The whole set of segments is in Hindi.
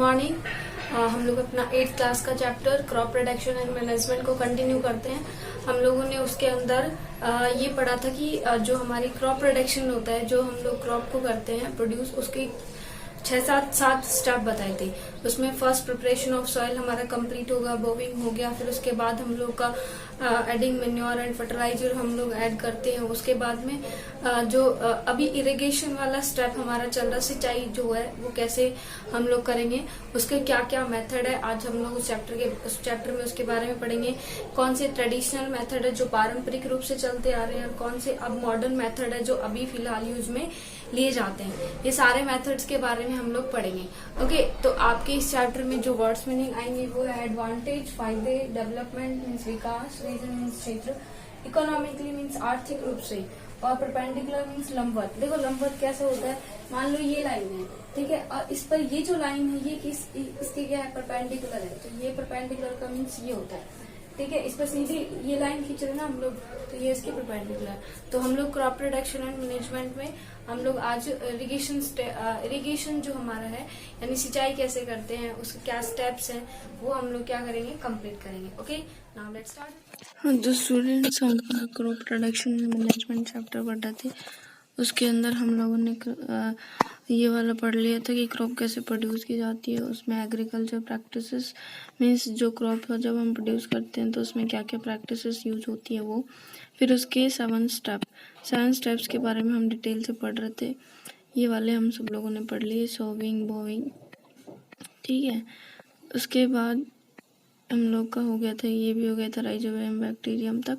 मॉर्निंग। हम लोग अपना 8th क्लास का chapter crop production and management को कंटिन्यू करते हैं। हम लोगों ने उसके अंदर ये पढ़ा था कि जो हमारी क्रॉप प्रोडक्शन होता है, जो हम लोग क्रॉप को करते हैं प्रोड्यूस, उसके 6-7 स्टेप बताए थे। उसमें फर्स्ट प्रिपरेशन ऑफ सॉइल हमारा कंप्लीट होगा, बोविंग हो गया। फिर उसके बाद हम लोग का एडिंग मैन्योर एंड फर्टिलाइजर हम लोग ऐड करते हैं। उसके बाद में जो अभी इरिगेशन वाला स्टेप हमारा चल रहा, सिंचाई जो है वो कैसे हम लोग करेंगे, उसके क्या क्या मेथड है, आज हम लोग उस चैप्टर में उसके बारे में पढ़ेंगे। कौन से ट्रेडिशनल मेथड है जो पारंपरिक रूप से चलते आ रहे हैं, और कौन से अब मॉडर्न मेथड है जो अभी फिलहाल यूज में लिए जाते हैं। ये सारे मेथड्स के बारे में हम लोग पढ़ेंगे। ओके, तो आपके इस चैप्टर में जो वर्ड्स मीनिंग आएंगे वो है एडवांटेज, फायदे, डेवलपमेंट मीन्स विकास, रीजन मीन्स क्षेत्र, इकोनॉमिकली मीन्स आर्थिक रूप से, और परपेंडिकुलर मीन्स लंबवत। देखो लंबवत कैसे होता है, मान लो ये लाइन है, ठीक है, और इस पर ये जो लाइन है ये इसके क्या है, परपेंडिकुलर है। तो ये परपेंडिकुलर का मीन्स ये होता है, ठीक है। इस पर सीधी ये लाइन खींच रहे ना हम लोग, तो ये इसके परपेंडिकुलर। तो हम लोग क्रॉप प्रोडक्शन एंड मैनेजमेंट में हम लोग आज इरिगेशन जो हमारा है, यानी सिंचाई कैसे करते हैं, उसके क्या स्टेप्स हैं, वो हम लोग क्या करेंगे, कंप्लीट करेंगे। Okay, now let's start. जो स्टूडेंट्स हम क्रॉप प्रोडक्शन मैनेजमेंट चैप्टर पढ़ थे, उसके अंदर हम लोगों ने ये वाला पढ़ लिया था कि क्रॉप कैसे प्रोड्यूस की जाती है। उसमें एग्रीकल्चर प्रैक्टिसेस मीन्स जो क्रॉप जब हम प्रोड्यूस करते हैं तो उसमें क्या क्या प्रैक्टिसेस यूज होती है वो। फिर उसके 7 स्टेप्स के बारे में हम डिटेल से पढ़ रहे थे। ये वाले हम सब लोगों ने पढ़ लिए, सोविंग, बोविंग, ठीक है। उसके बाद हम लोग का हो गया था, ये भी हो गया था राइजोबियम बैक्टीरियम तक।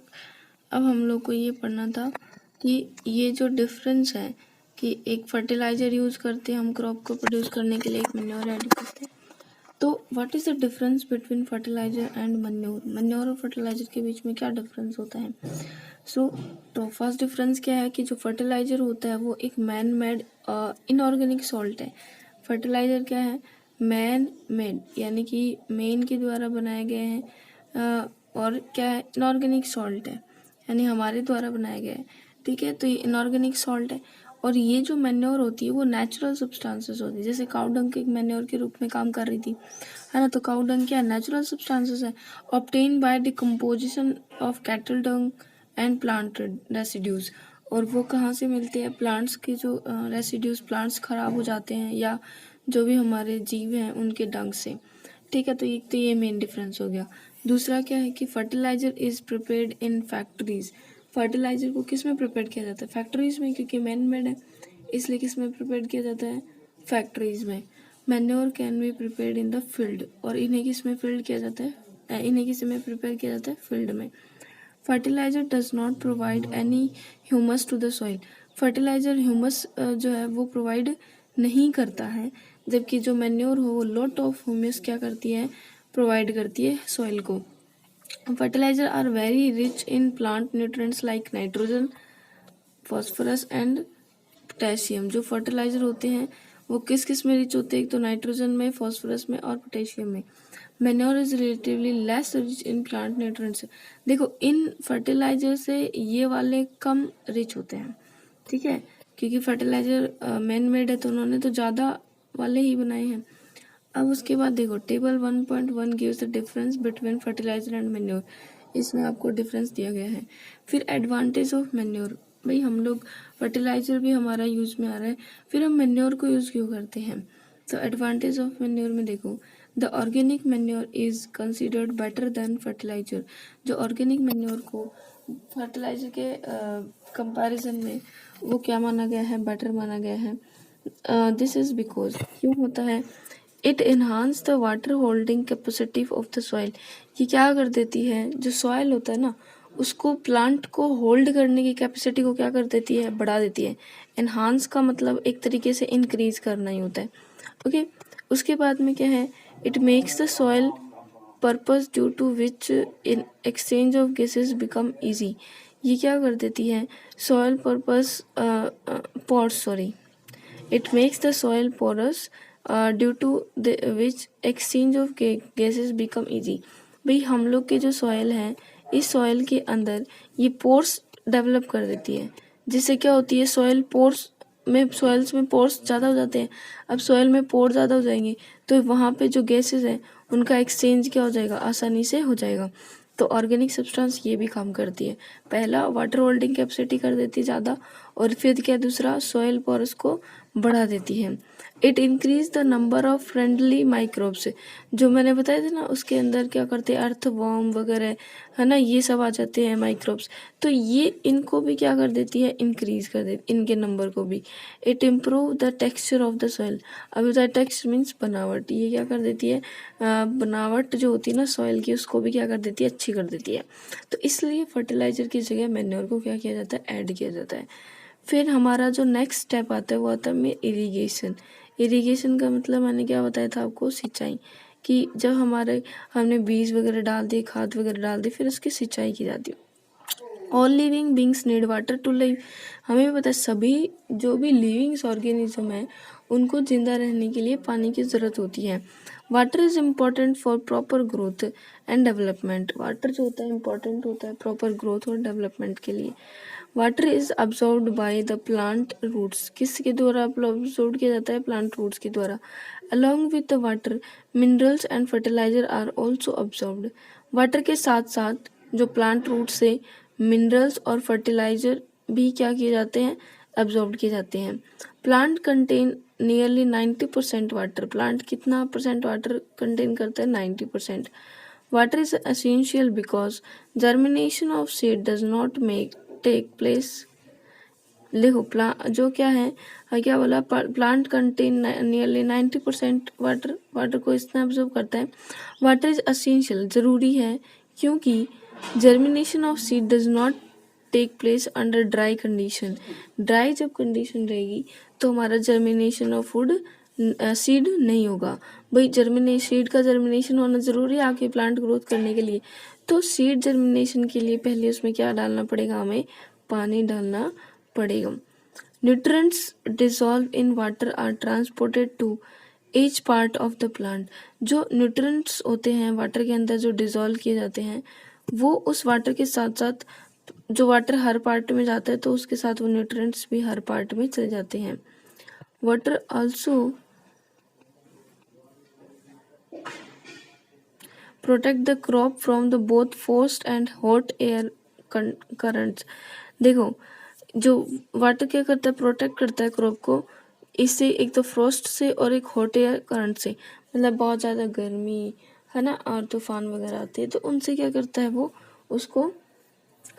अब हम लोग को ये पढ़ना था कि ये जो डिफरेंस है कि एक फर्टिलाइजर यूज करते हैं हम क्रॉप को प्रोड्यूस करने के लिए, एक मैन्योर ऐड करते हैं। तो what is the difference between fertiliser and manure. Manure और फर्टिलाइजर के बीच में क्या डिफरेंस होता है। तो फर्स्ट डिफरेंस क्या है कि जो फर्टिलाइजर होता है वो एक मैन मेड इनऑर्गेनिक सॉल्ट है। फर्टिलाइजर क्या है, मैन मेड, यानी कि मैन के द्वारा बनाए गए हैं, और क्या है, इनऑर्गेनिक सॉल्ट है, यानी हमारे द्वारा बनाया गया है, ठीक है। तो ये इनऑर्गेनिक सॉल्ट है। और ये जो मैन्योर होती है वो नेचुरल सब्सटेंसेस होती है, जैसे काउ डंग एक मैन्योर के रूप में काम कर रही थी, है ना। तो काउ डंग क्या नेचुरल सब्सटेंसेस है, obtain by decomposition of cattle Dang and plant residues. और वो कहाँ से मिलते हैं, प्लांट्स के जो रेसिड्यूज, प्लांट्स खराब हो जाते हैं या जो भी हमारे जीव हैं उनके डंग से, ठीक है। तो ये मेन डिफरेंस हो गया। दूसरा क्या है कि fertiliser is prepared in factories. Fertiliser को किस में प्रिपेयर किया जाता है, फैक्ट्रीज में, क्योंकि मैन मेड है इसलिए किस में प्रिपेयर किया जाता है, फैक्ट्रीज में। Manure can be prepared in the field, और इन्हें किस में फील्ड किया जाता है, इन्हें किस में प्रिपेयर किया जाता है, फील्ड में। Fertiliser does not provide any humus to the soil. Fertiliser humus जो है वो प्रोवाइड नहीं करता है, जबकि जो मैन्योर हो वो लॉट ऑफ ह्यूमस क्या करती है, प्रोवाइड करती है सॉइल को। Fertiliser are very rich in plant nutrients like nitrogen, phosphorus and potassium. जो फर्टिलाइजर होते हैं वो किस किस में रिच होते हैं, एक तो नाइट्रोजन में, फॉस्फोरस में और पोटेशियम में। Manure is relatively less rich in plant nutrients. देखो इन फर्टिलाइजर से ये वाले कम रिच होते हैं, ठीक है, क्योंकि फर्टिलाइजर मैन मेड है तो उन्होंने तो ज़्यादा वाले ही बनाए हैं। अब उसके बाद देखो table 1.1 gives the difference between fertiliser and manure. इसमें आपको डिफरेंस दिया गया है। फिर एडवांटेज ऑफ मैन्योर, भाई हम लोग फर्टिलाइजर भी हमारा यूज में आ रहा है, फिर हम मैन्योर को यूज़ क्यों करते हैं। तो एडवांटेज ऑफ मैन्योर में देखो, the organic manure is considered better than fertiliser. जो ऑर्गेनिक मैन्योर को फर्टिलाइजर के कंपैरिजन में वो क्या माना गया है, बेटर माना गया है। दिस इज बिकॉज, क्यों होता है, it enhance the water holding capacity of the soil. ये क्या कर देती है, जो सॉइल होता है ना उसको, प्लांट को होल्ड करने की कैपेसिटी को क्या कर देती है, बढ़ा देती है। एनहांस का मतलब एक तरीके से इंक्रीज करना ही होता है, ओके। उसके बाद में क्या है, it makes the soil porous due to which in exchange of gases become easy. ये क्या कर देती है, soil porous it makes the soil porous due to which exchange of gases become easy. भाई हम लोग के जो सॉइल है, इस सॉइल के अंदर ये पोर्स डेवलप कर देती है, जिससे क्या होती है, सॉइल पोर्स में सॉइल्स में पोर्स ज़्यादा हो जाते हैं। अब सॉइल में पोर ज़्यादा हो जाएंगे तो वहाँ पे जो गैसेस हैं उनका एक्सचेंज क्या हो जाएगा, आसानी से हो जाएगा। तो ऑर्गेनिक सब्सटेंस ये भी काम करती है। पहला वाटर होल्डिंग कैपेसिटी कर देती है ज़्यादा, और फिर क्या दूसरा सॉइल पोर्स को बढ़ा देती है। It increase the number of friendly microbes, जो मैंने बताया था ना उसके अंदर क्या करते हैं, अर्थवॉर्म वगैरह है ना, ये सब आ जाते हैं माइक्रोब्स। तो ये इनको भी क्या कर देती है, इंक्रीज कर देती इनके नंबर को भी। It improve the texture of the soil. अब होता है टेक्सचर मीन्स बनावट, ये क्या कर देती है, बनावट जो होती है ना सॉइल की उसको भी क्या कर देती है, अच्छी कर देती है। तो इसलिए फर्टिलाइजर की जगह मैन्योर को क्या किया जाता है, ऐड किया जाता है। फिर हमारा जो नेक्स्ट स्टेप आता है वो आता है इरिगेशन। इरिगेशन का मतलब मैंने क्या बताया था आपको, सिंचाई। कि जब हमने बीज वगैरह डाल दिए, खाद वगैरह डाल दी, फिर उसकी सिंचाई की जाती है। All living beings need water to live. हमें भी पता है सभी जो भी लिविंग्स ऑर्गेनिज्म है उनको जिंदा रहने के लिए पानी की ज़रूरत होती है। Water is important for proper growth and development. Water जो होता है इम्पॉर्टेंट होता है प्रॉपर ग्रोथ और डेवलपमेंट के लिए। Water is absorbed by the plant roots. किसके द्वारा अब्सॉर्ब किया जाता है, प्लांट रूट्स के द्वारा। Along with the water minerals and fertiliser are also absorbed. Water के साथ साथ जो प्लांट रूट से मिनरल्स और फर्टिलाइजर भी क्या किए जाते हैं, अब्सॉर्ब किए जाते हैं। Plant contain nearly 90% water. Plant कितना परसेंट वाटर कंटेन करता है, 90%। Water is essential because germination of seed does not take place. देखो जो क्या है, क्या बोला, प्लांट कंटेन नियरली 90% वाटर को इसने ऑब्जर्व करता है। वाटर इज एसेंशियल, ज़रूरी है, क्योंकि germination of seed does not take place under dry condition. Dry जब कंडीशन रहेगी तो हमारा जर्मिनेशन ऑफ फूड सीड नहीं होगा। भाई सीड का जर्मिनेशन होना ज़रूरी है आगे प्लांट ग्रोथ करने के लिए। तो सीड जर्मिनेशन के लिए पहले उसमें क्या डालना पड़ेगा, हमें पानी डालना पड़ेगा। Nutrients dissolve in water are transported to each part of the plant. जो न्यूट्रिएंट्स होते हैं वाटर के अंदर जो डिसॉल्व किए जाते हैं वो उस वाटर के साथ साथ, जो वाटर हर पार्ट में जाता है तो उसके साथ वो न्यूट्रिएंट्स भी हर पार्ट में चले जाते हैं। Water also protect the crop from the both forced and hot air currents. देखो जो वाटर क्या करता है, प्रोटेक्ट करता है क्रॉप को, इससे एक तो फ्रोस्ट से और एक हॉट एयर करंट से। मतलब बहुत ज़्यादा गर्मी है ना और तूफान वगैरह आते हैं तो उनसे क्या करता है वो उसको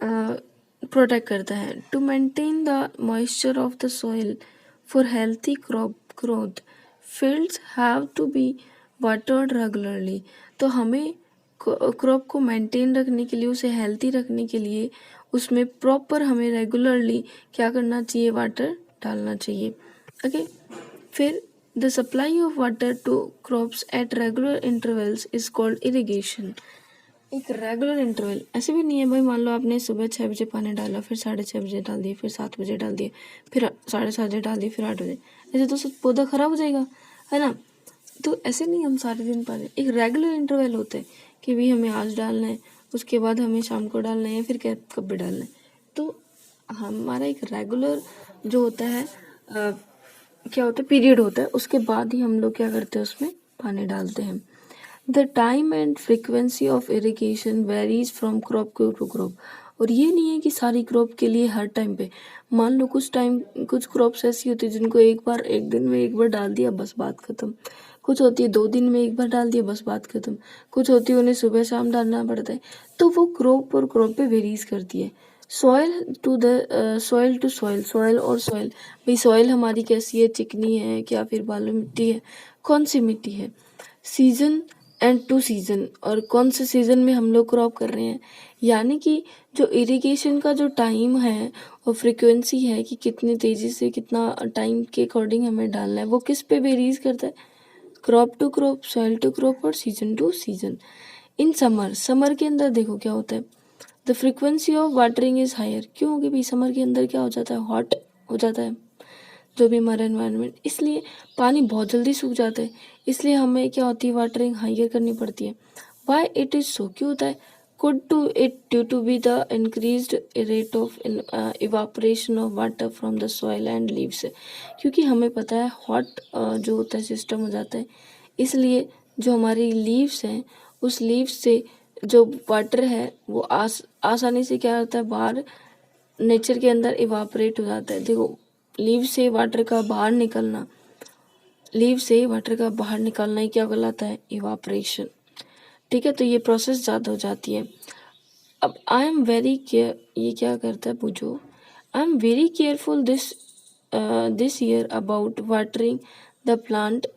प्रोटेक्ट करता है। To maintain the moisture of the soil for healthy crop growth fields have to be watered regularly. तो हमें क्रॉप को मेंटेन रखने के लिए, उसे हेल्थी रखने के लिए उसमें प्रॉपर हमें रेगुलरली क्या करना चाहिए, वाटर डालना चाहिए। ओके, फिर the supply of water to crops at regular intervals is called irrigation. एक रेगुलर इंटरवल ऐसे भी नहीं है भाई, मान लो आपने सुबह 6 बजे पानी डाला, फिर 6:30 बजे डाल दिए, फिर 7 बजे डाल दिए, फिर 7:30 बजे डाल दिए, फिर 8 बजे, ऐसे तो सब पौधा खराब हो जाएगा है ना। तो ऐसे नहीं हम सारे दिन पानी, एक रेगुलर इंटरवल होता है कि भाई हमें आज डालना है, उसके बाद हमें शाम को डालना है, फिर कब भी डालना है। तो हमारा एक रेगुलर जो होता है क्या होता है, पीरियड होता है, उसके बाद ही हम लोग क्या करते हैं, उसमें पानी डालते हैं। The time and frequency of irrigation varies from crop to crop. और ये नहीं है कि सारी क्रॉप के लिए हर टाइम पे, मान लो कुछ क्रॉप्स ऐसी होती है जिनको एक दिन में एक बार डाल दिया बस बात खत्म। कुछ होती है 2 दिन में एक बार डाल दिया बस बात खत्म। कुछ होती है उन्हें सुबह शाम डालना पड़ता है। तो वो क्रॉप और क्रॉप पे वेरीज करती है। सॉइल टू सॉइल, सॉइल और सॉइल, भाई सॉइल हमारी कैसी है, चिकनी है क्या फिर बालू मिट्टी है, कौन सी मिट्टी है। सीजन एंड टू सीजन, और कौन से सीजन में हम लोग क्रॉप कर रहे हैं, यानी कि जो इरिगेशन का जो टाइम है और फ्रिक्वेंसी है कि कितनी तेज़ी से कितना टाइम के अकॉर्डिंग हमें डालना है, वो किस पे वेरीज करता है, crop to crop, soil to crop और season to season. In summer के अंदर देखो क्या होता है, the frequency of watering is higher. क्यों? क्योंकि भाई समर के अंदर क्या हो जाता है, हॉट हो जाता है जो भी हमारा एनवायरनमेंट, इसलिए पानी बहुत जल्दी सूख जाता है, इसलिए हमें क्या होती है, वाटरिंग हाइयर करनी पड़ती है। वाई इट इज़ सो, क्यों होता है, could to it due to be the increased rate of evaporation of water from the soil and leaves. क्योंकि हमें पता है हॉट जो होता है सिस्टम हो जाता है, इसलिए जो हमारी लीव्स हैं उस लीव्स से जो वाटर है वो आसानी से क्या होता है बाहर नेचर के अंदर इवापोरेट हो जाता है। देखो लीव से वाटर का बाहर निकलना ही क्या कहलाता है, इवापोरेशन। ठीक है, तो ये प्रोसेस ज़्यादा हो जाती है। अब आई एम वेरी केयर, ये क्या करता है पूछो, I am very careful this year about watering the plant.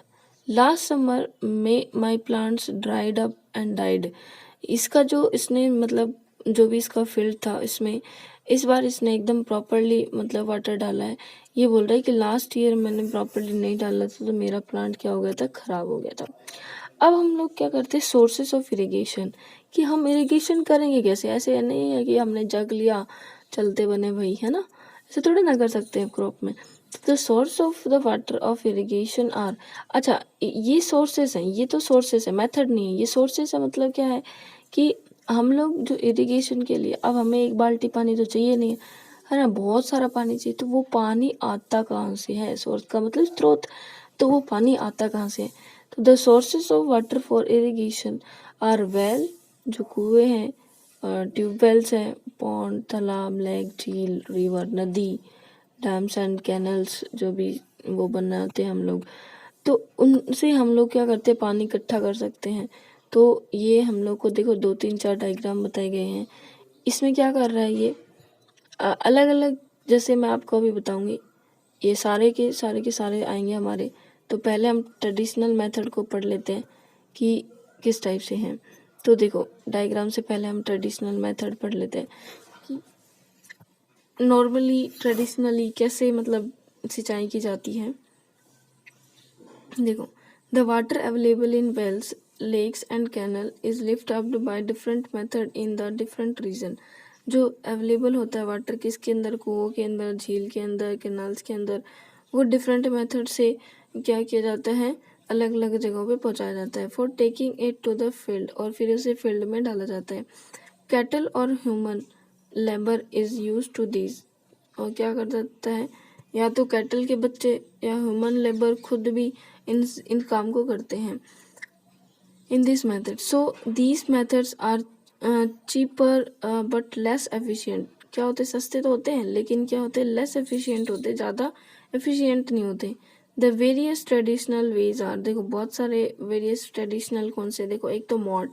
Last summer में my plants dried up and died. इसका जो इसने मतलब जो भी इसका फील्ड था इसमें इस बार इसने एकदम प्रॉपरली मतलब वाटर डाला है। ये बोल रहा है कि लास्ट ईयर मैंने प्रॉपरली नहीं डाला था तो मेरा प्लांट क्या हो गया था, खराब हो गया था। अब हम लोग क्या करते हैं, सोर्सेस ऑफ इरिगेशन, कि हम इरिगेशन करेंगे कैसे। ऐसे नहीं है कि हमने जग लिया चलते बने भाई, है ना, ऐसे थोड़ी ना कर सकते हैं क्रॉप में। The source of the water of irrigation are, अच्छा ये सोर्सेस हैं, ये तो सोर्सेस है, मेथड नहीं है, ये सोर्सेस है। मतलब क्या है कि हम लोग जो इरिगेशन के लिए, अब हमें एक बाल्टी पानी तो चाहिए नहीं है ना, बहुत सारा पानी चाहिए, तो वो पानी आता कहाँ से है, सोर्स का मतलब स्रोत, तो वो पानी आता कहाँ से है। तो the sources of water for irrigation are well, जो कुएँ हैं, ट्यूबवेल्स हैं, पॉन्ड, तालाब, लेक, झील, रिवर, नदी, डैम्स एंड कैनल्स, जो भी वो बनाते हैं हम लोग, तो उनसे हम लोग क्या करते हैं, पानी इकट्ठा कर सकते हैं। तो ये हम लोग को देखो 2 3 4 डायग्राम बताए गए हैं। इसमें क्या कर रहा है ये अलग अलग, जैसे मैं आपको अभी बताऊंगी, ये सारे के सारे आएंगे हमारे। तो पहले हम ट्रेडिशनल मेथड को पढ़ लेते हैं कि किस टाइप से हैं। तो देखो डायग्राम से पहले हम ट्रेडिशनल मेथड पढ़ लेते हैं कि नॉर्मली ट्रेडिशनली कैसे मतलब सिंचाई की जाती है। देखो, the water available in wells, lakes and canal is lift up by different method in the different region. जो अवेलेबल होता है वाटर किसके अंदर, कुओं के अंदर, झील के अंदर, कैनाल्स के अंदर, वो डिफरेंट मेथड से क्या किया जाता है, अलग अलग जगहों पे पहुंचाया जाता है। For taking it to the field, और फिर उसे फील्ड में डाला जाता है। कैटल और human labour is use to this, और क्या कर जाता है, या तो कैटल के बच्चे या ह्यूमन लेबर खुद भी इन काम को करते हैं। In this method, so these methods are cheaper but less efficient. क्या होते, सस्ते तो होते हैं लेकिन क्या होते, लेस एफिशिएंट होते, ज़्यादा एफिशिएंट नहीं होते। The various traditional ways are, देखो बहुत सारे वेरियस ट्रेडिशनल कौन से, देखो एक तो मॉड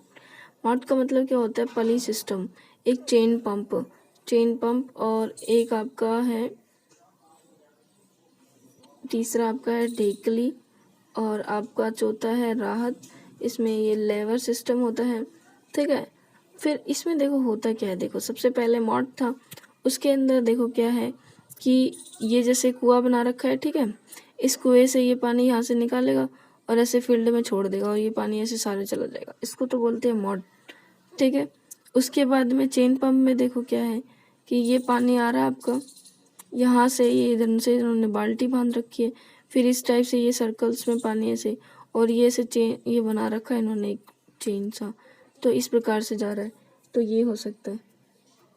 का मतलब क्या होता है, पली सिस्टम, एक चेन पंप, और एक आपका है, तीसरा आपका है ढेकली, और आपका चौथा है राहत। इसमें ये लेवर सिस्टम होता है, ठीक है। फिर इसमें देखो होता क्या है, देखो सबसे पहले मॉड था, उसके अंदर देखो क्या है कि ये जैसे कुआं बना रखा है, ठीक है, इस कुएं से ये पानी यहाँ से निकालेगा और ऐसे फील्ड में छोड़ देगा और ये पानी ऐसे सारे चला जाएगा, इसको तो बोलते हैं मॉड, ठीक है। उसके बाद में चेन पंप में देखो क्या है कि ये पानी आ रहा है आपका यहाँ से, ये इधर से इन्होंने बाल्टी बांध रखी है, फिर इस टाइप से ये सर्कल्स में पानी ऐसे, और ये ऐसे चेन ये बना रखा है इन्होंने एक चेन सा, तो इस प्रकार से जा रहा है, तो ये हो सकता है।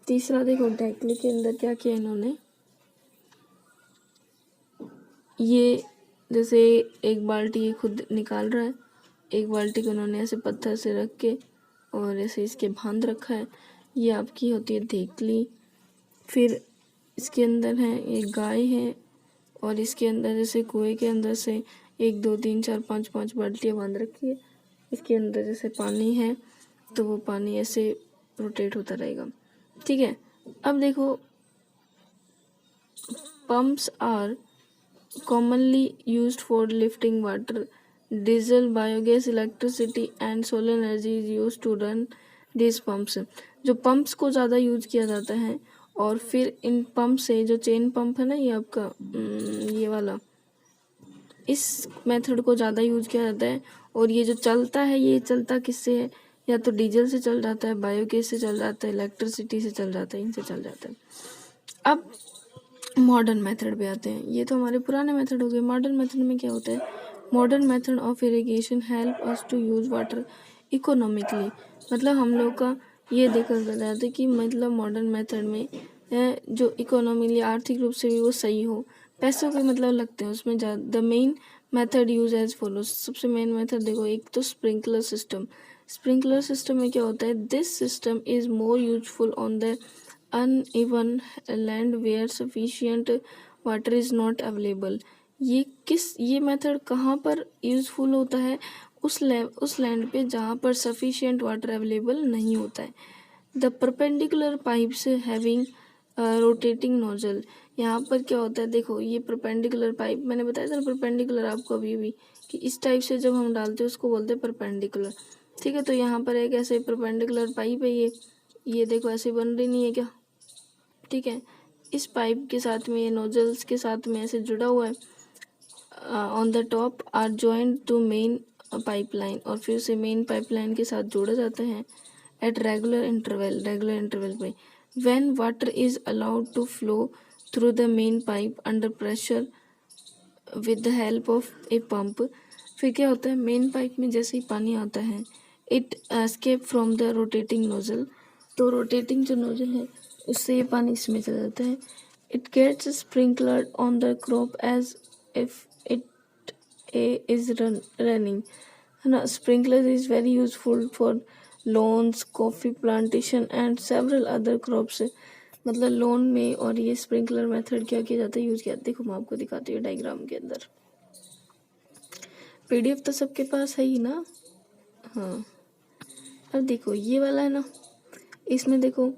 तीसरा देखो ढेकली के अंदर क्या किया इन्होंने, ये जैसे एक बाल्टी ये खुद निकाल रहा है, एक बाल्टी को उन्होंने ऐसे पत्थर से रख के और ऐसे इसके बांध रखा है, ये आपकी होती है ढेकली। फिर इसके अंदर है एक गाय है, और इसके अंदर जैसे कुएं के अंदर से 1 2 3 4 5 5 बाल्टियाँ बांध रखी है, इसके अंदर जैसे पानी है तो वो पानी ऐसे रोटेट होता रहेगा, ठीक है। अब देखो pumps are commonly used for lifting water. Diesel, biogas, electricity and solar energy is used to run these pumps. जो पंप्स को ज़्यादा यूज किया जाता है, और फिर इन पंप से जो चेन पंप है ना ये आपका ये वाला, इस मेथड को ज़्यादा यूज किया जाता है। और ये जो चलता है ये चलता किससे है, या तो डीजल से चल जाता है, बायोगैस से चल जाता है, इलेक्ट्रिसिटी से चल जाता है, इनसे चल जाता है। अब मॉडर्न मेथड पे आते हैं, ये तो हमारे पुराने मेथड हो गए। मॉडर्न मेथड में क्या होता है, modern method of irrigation help us to use water economically, मतलब हम लोग का ये देखा गया था कि मतलब मॉडर्न मेथड में जो इकोनॉमिकली आर्थिक रूप से भी वो सही हो, पैसों के मतलब लगते हैं उसमें the main method use as follows. सबसे मेन मेथड देखो, एक तो स्प्रिंकलर सिस्टम। स्प्रिंकलर सिस्टम में क्या होता है, this system is more useful on the uneven land where sufficient water is not available. ये मेथड कहाँ पर यूजफुल होता है, उस लैंड पे जहाँ पर सफिशिएंट वाटर अवेलेबल नहीं होता है। The perpendicular pipes having rotating nozzle. यहाँ पर क्या होता है, देखो ये परपेंडिकुलर पाइप, मैंने बताया था परपेंडिकुलर आपको अभी भी, कि इस टाइप से जब हम डालते हैं उसको बोलते हैं परपेंडिकुलर। ठीक है, तो यहाँ पर एक ऐसे परपेंडिकुलर पाइप है, ये देखो ऐसे बन रही नहीं है क्या, ठीक है। इस पाइप के साथ में, ये नोजल्स के साथ में ऐसे जुड़ा हुआ है। On the top are joint to main pipeline, और फिर उसे मेन पाइपलाइन के साथ जोड़ा जाता है एट रेगुलर इंटरवल पे। When water is allowed to flow through the main pipe under pressure with the help of a pump. फिर क्या होता है, मेन पाइप में जैसे ही पानी आता है, it escape from the rotating nozzle. तो रोटेटिंग जो नोजल है उससे ये पानी इसमें चला जाता है। It gets sprinklered on the crop as if it is running, है ना। Sprinkler is very useful for lawns, coffee plantation and several other crops. मतलब लोन में, और ये स्प्रिंकलर मेथड क्या किया जाता है, यूज किया। देखो मैं आपको दिखाती हूँ डायग्राम के अंदर। पीडीएफ तो सबके पास है ही ना, हाँ। अब देखो ये वाला है ना, इसमें देखो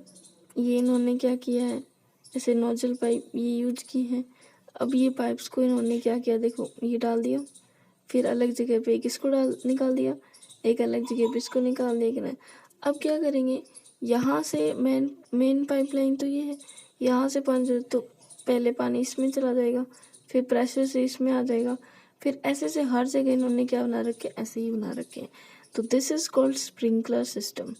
ये इन्होंने क्या किया है, ऐसे नोजल पाइप ये यूज की है। अब ये पाइप्स को इन्होंने क्या किया, देखो ये डाल दिया, फिर अलग जगह पे एक इसको निकाल दिया, एक अलग जगह पे इसको निकाल दिया कि ना। अब क्या करेंगे, यहाँ से मेन पाइपलाइन तो ये है, यहाँ से पानी, तो पहले पानी इसमें चला जाएगा, फिर प्रेशर से इसमें आ जाएगा, फिर ऐसे से हर जगह इन्होंने क्या बना रखे, ऐसे ही बना रखे हैं। तो this is called sprinkler system.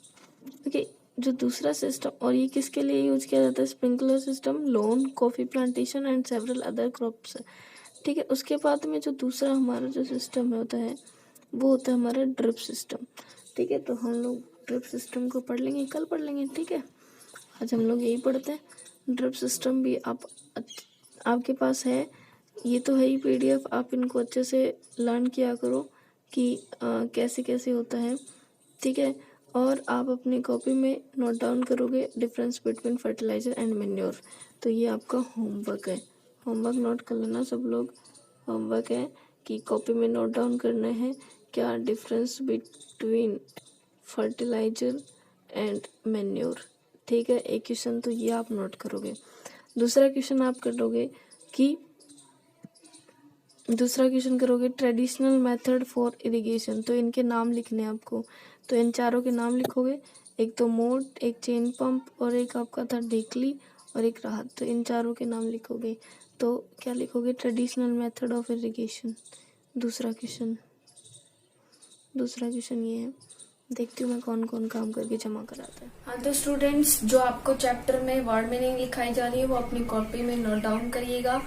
Okay, जो दूसरा सिस्टम, और ये किसके लिए यूज किया जाता है sprinkler system, lawn, coffee plantation and several other crops. ठीक है, उसके बाद में जो दूसरा हमारा जो सिस्टम होता है वो होता है हमारा ड्रिप सिस्टम। ठीक है, तो हम लोग ड्रिप सिस्टम को पढ़ लेंगे, कल पढ़ लेंगे। ठीक है, आज हम लोग यही पढ़ते हैं। ड्रिप सिस्टम भी आपके पास है, ये तो है ही पीडीएफ, आप इनको अच्छे से लर्न किया करो कि कैसे कैसे होता है। ठीक है, और आप अपनी कॉपी में नोट डाउन करोगे difference between fertiliser and manure. तो ये आपका होमवर्क है, होमवर्क नोट कर लेना सब लोग। होमवर्क है कि कॉपी में नोट डाउन करना है क्या difference between fertiliser and manure. ठीक है, एक क्वेश्चन तो ये आप नोट करोगे। दूसरा क्वेश्चन आप करोगे ट्रेडिशनल मेथड फॉर इरिगेशन। तो इनके नाम लिखने हैं आपको, तो इन चारों के नाम लिखोगे, एक तो मोट, एक चेन पंप, और एक आपका था डेकली, और एक राहत। तो इन चारों के नाम लिखोगे, तो क्या लिखोगे, ट्रेडिशनल मेथड ऑफ इरिगेशन। दूसरा क्वेश्चन ये है, देखती हूँ मैं कौन कौन काम करके जमा कराता है। हाँ, तो स्टूडेंट्स जो आपको चैप्टर में वर्ड मीनिंग लिखाई जा रही है वो अपनी कॉपी में नोट डाउन करिएगा।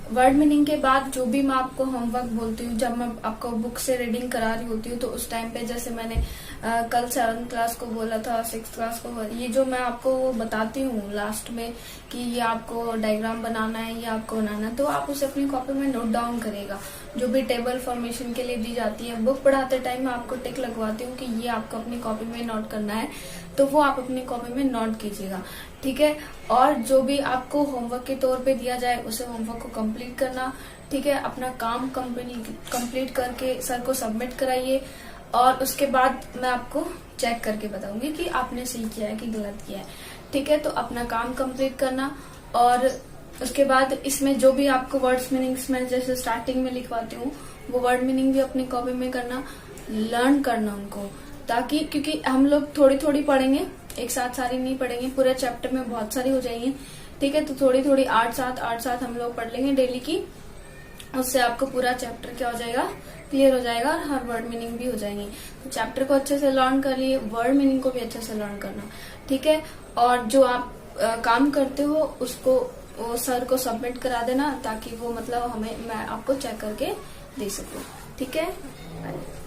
वर्ड मीनिंग के बाद जो भी मैं आपको होमवर्क बोलती हूँ, जब मैं आपको बुक से रीडिंग करा रही होती हूँ, तो उस टाइम पे जैसे मैंने कल 7th क्लास को बोला था, 6th क्लास को, ये जो मैं आपको बताती हूँ लास्ट में कि ये आपको डायग्राम बनाना है, ये आपको बनाना है, तो आप उसे अपनी कॉपी में नोट डाउन करेगा। जो भी टेबल फॉर्मेशन के लिए दी जाती है, बुक पढ़ाते टाइम मैं आपको टिक लगवाती हूँ कि ये आपको अपनी कॉपी में नोट करना है, तो वो आप अपनी कॉपी में नोट कीजिएगा। ठीक है, और जो भी आपको होमवर्क के तौर पे दिया जाए उसे होमवर्क को कंप्लीट करना। ठीक है, अपना काम कंप्लीट करके सर को सबमिट कराइए, और उसके बाद मैं आपको चेक करके बताऊंगी कि आपने सही किया है कि गलत किया है। ठीक है, तो अपना काम कंप्लीट करना, और उसके बाद इसमें जो भी आपको वर्ड्स मीनिंग्स में जैसे स्टार्टिंग में लिखवाती हूँ, वो वर्ड मीनिंग भी अपनी कॉपी में करना, लर्न करना उनको, ताकि क्योंकि हम लोग थोड़ी थोड़ी पढ़ेंगे, एक साथ सारी नहीं पढ़ेंगे, पूरे चैप्टर में बहुत सारी हो जाएंगी। ठीक है, तो थोड़ी थोड़ी 8-7 हम लोग पढ़ लेंगे डेली की, उससे आपको पूरा चैप्टर क्या हो जाएगा, क्लियर हो जाएगा, और हर वर्ड मीनिंग भी हो जाएंगी। तो चैप्टर को अच्छे से लर्न कर लिए, वर्ड मीनिंग को भी अच्छे से लर्न करना। ठीक है, और जो आप काम करते हो उसको वो सर को सबमिट करा देना, ताकि वो मतलब मैं आपको चेक करके दे सकूं। ठीक है, बाय।